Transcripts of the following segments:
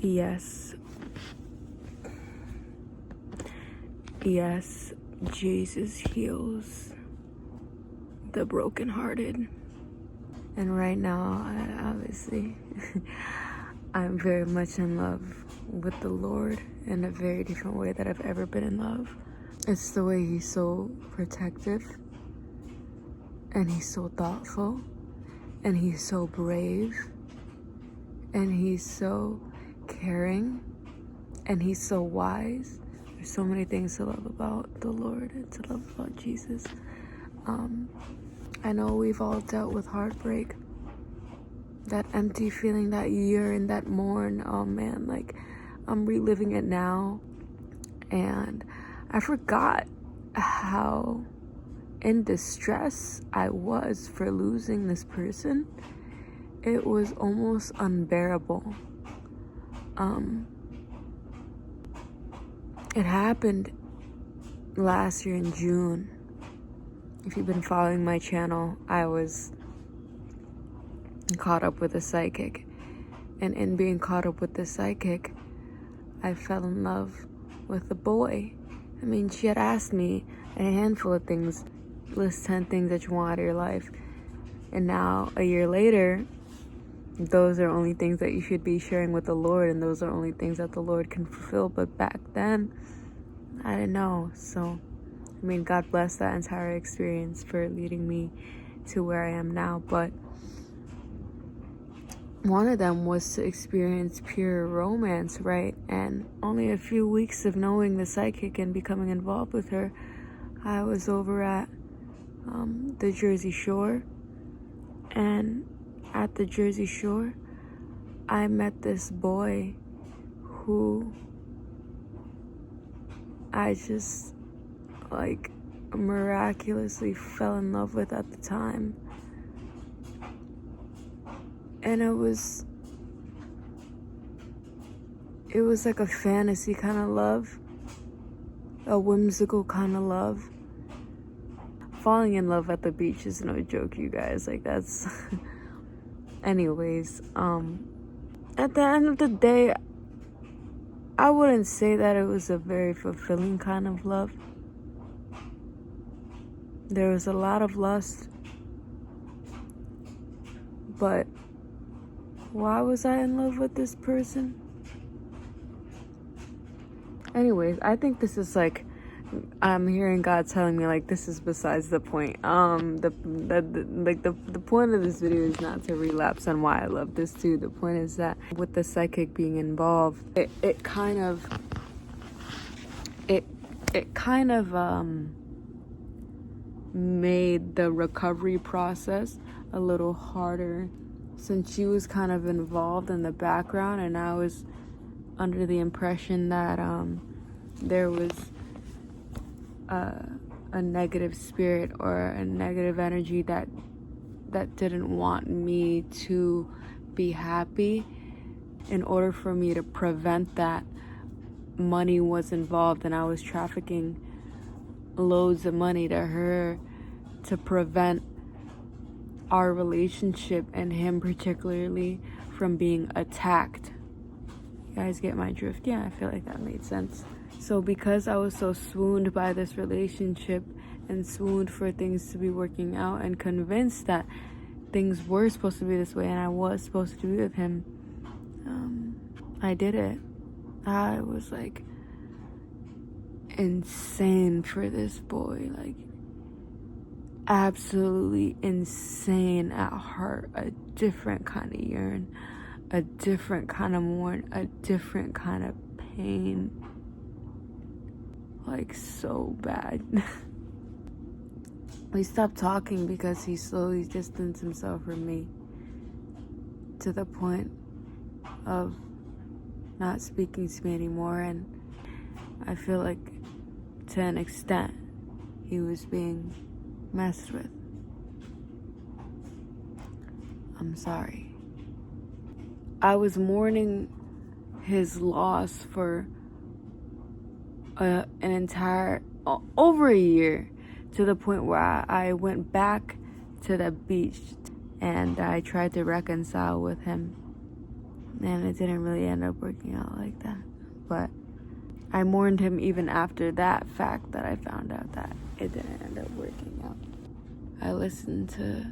Yes. Yes, Jesus heals the brokenhearted. And right now, obviously, I'm very much in love with the Lord in a very different way that I've ever been in love. It's the way He's so protective, and He's so thoughtful, and He's so brave, and He's so caring, and He's so wise. There's so many things to love about the Lord and to love about Jesus. I know we've all dealt with heartbreak, that empty feeling, that yearn, that mourn. Oh man, like I'm reliving it now, and I forgot how in distress I was for losing this person. It was almost unbearable. It happened last year in June. If you've been following my channel, I was caught up with a psychic. And in being caught up with this psychic, I fell in love with a boy. I mean, she had asked me a handful of things. List 10 things that you want out of your life. And now, a year later, those are only things that you should be sharing with the Lord, and those are only things that the Lord can fulfill. But back then, I didn't know. So, I mean, God bless that entire experience for leading me to where I am now. But one of them was to experience pure romance, right? And only a few weeks of knowing the psychic and becoming involved with her, I was over at the Jersey Shore. And at the Jersey Shore, I met this boy who I just like miraculously fell in love with at the time. And it was like a fantasy kind of love, a whimsical kind of love. Falling in love at the beach is no joke, you guys. Like, that's anyways, at the end of the day, I wouldn't say that it was a very fulfilling kind of love. There was a lot of lust, but why was I in love with this person? Anyways, I think this is like, I'm hearing God telling me like this is besides the point. The point of this video is not to relapse on why I love this too. The point is that with the psychic being involved, it kind of made the recovery process a little harder, since she was kind of involved in the background, and I was under the impression that there was a negative spirit or a negative energy that didn't want me to be happy. In order for me to prevent that, money was involved, and I was trafficking loads of money to her to prevent our relationship, and him particularly, from being attacked. You guys get my drift? Yeah, I feel like that made sense. So because I was so swooned by this relationship and swooned for things to be working out and convinced that things were supposed to be this way and I was supposed to be with him, I did it. I was like insane for this boy, like absolutely insane at heart, a different kind of yearn, a different kind of mourn, a different kind of pain. Like, so bad. We stopped talking because he slowly distanced himself from me, to the point of not speaking to me anymore. And I feel like, to an extent, he was being messed with. I'm sorry. I was mourning his loss for an entire over a year, to the point where I went back to the beach and I tried to reconcile with him. And it didn't really end up working out like that. But I mourned him even after that fact that I found out that it didn't end up working out. I listened to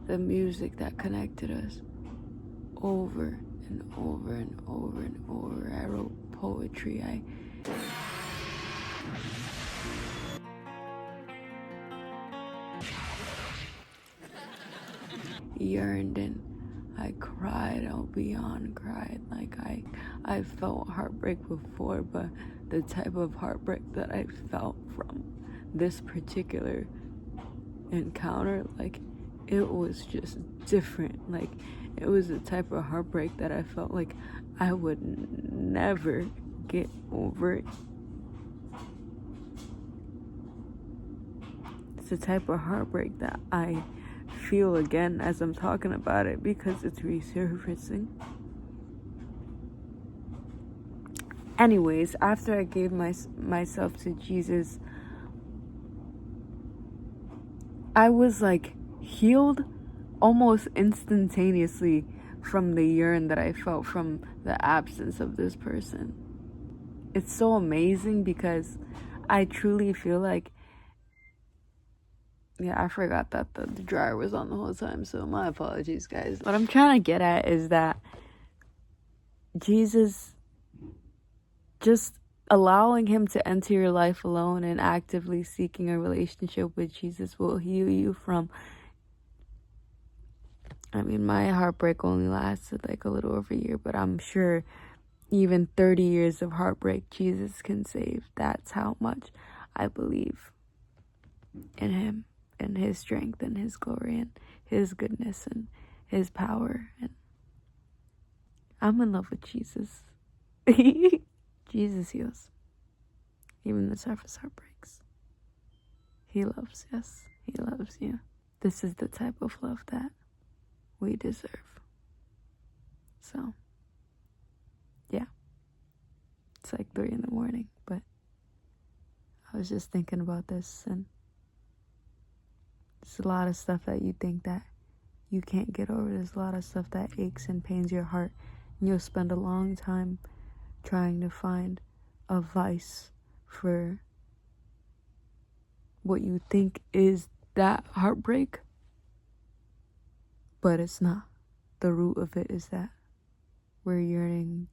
the music that connected us over and over and over and over. I wrote poetry. I yearned and I cried out beyond cried. Like I felt heartbreak before, but the type of heartbreak that I felt from this particular encounter, like it was just different. Like it was the type of heartbreak that I felt like I would never get over it. It's the type of heartbreak that I feel again as I'm talking about it because it's resurfacing. Anyways, after I gave myself to Jesus, I was like healed almost instantaneously from the yearn that I felt from the absence of this person. It's so amazing because I truly feel like, yeah, I forgot that the dryer was on the whole time, so my apologies, guys. What I'm trying to get at is that Jesus, just allowing him to enter your life alone and actively seeking a relationship with Jesus will heal you from, I mean, my heartbreak only lasted like a little over a year, but I'm sure even 30 years of heartbreak Jesus can save. That's how much I believe in him and his strength and his glory and his goodness and his power. And I'm in love with Jesus. Jesus heals even the toughest heartbreaks. He loves us. He loves you. This is the type of love that we deserve. So, yeah. It's like 3 a.m, but I was just thinking about this, and there's a lot of stuff that you think that you can't get over. There's a lot of stuff that aches and pains your heart, and you'll spend a long time trying to find a vice for what you think is that heartbreak, but it's not. The root of it is that we're yearning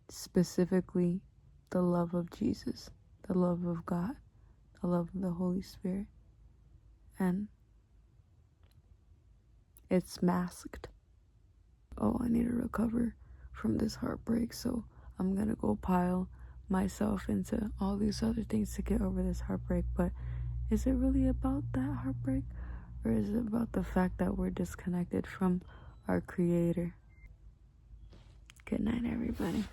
specifically the love of Jesus, the love of God, the love of the Holy Spirit, and it's masked. Oh, I need to recover from this heartbreak, so I'm gonna go pile myself into all these other things to get over this heartbreak. But is it really about that heartbreak, or is it about the fact that we're disconnected from our Creator? Good night, everybody.